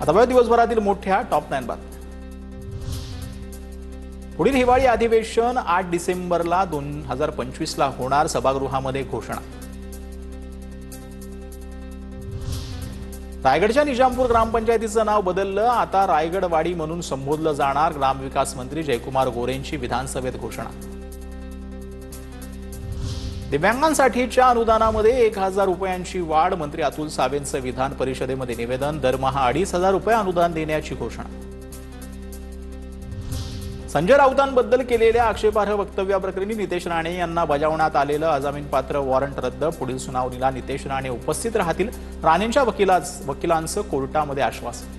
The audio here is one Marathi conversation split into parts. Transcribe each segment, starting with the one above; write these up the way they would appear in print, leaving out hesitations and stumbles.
आता वेळ दिवसभरातील मोठ्या टॉप 9 बातम्या। पुढील हिवाळी अधिवेशन 8 डिसेंबरला 2025 ला होणार, सभागृहामध्ये घोषणा। रायगडच्या निजामपूर ग्रामपंचायतीचं नाव बदललं, आता रायगडवाडी म्हणून संबोधलं जाणार, ग्रामविकास मंत्री जयकुमार गोरेंची विधानसभेत घोषणा। दिव्यांगांसाठीच्या अनुदानामध्ये 1000 रुपयांची वाढ, मंत्री अतुल सावेंचं विधान परिषदेमध्ये निवेदन, दरमहा 2500 रुपये अनुदान देण्याची घोषणा। संजय राऊतांबद्दल केलेल्या आक्षेपार्ह वक्तव्याप्रकरणी नितेश राणे यांना बजावण्यात आलेलं अजामीनपात्र वॉरंट रद्द, पुढील सुनावणीला नितेश राणे उपस्थित राहतील, राणेंच्या वकिलांचं कोर्टामध्ये आश्वासन।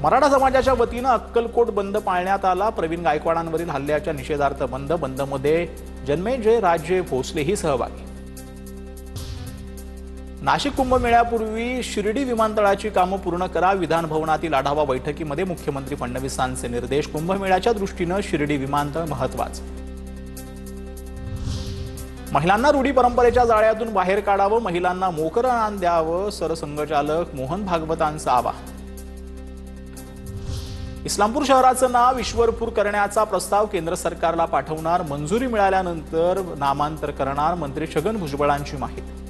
मराठा समाजाच्या वतीनं अक्कलकोट बंद पाळण्यात आला, प्रवीण गायकवाडांवरील हल्ल्याच्या निषेधार्थ बंदमध्ये जन्मेजय राजे भोसलेही सहभागी। नाशिक कुंभमेळ्यापूर्वी शिर्डी विमानतळाची कामं पूर्ण करा, विधान भवनातील आढावा बैठकीमध्ये मुख्यमंत्री फडणवीसांचे निर्देश, कुंभमेळ्याच्या दृष्टीनं शिर्डी विमानतळ महत्त्वाचं। महिलांना रूढी परंपरेच्या जाळ्यातून बाहेर काढावं, महिलांना मोकळं द्यावं, सरसंघचालक मोहन भागवतांचं आवाहन। इस्लामपूर शहराचं नाव ईश्वरपूर करण्याचा प्रस्ताव केंद्र सरकारला पाठवणार, मंजुरी मिळाल्यानंतर नामांतर करणार, मंत्री छगन भुजबळांची माहिती।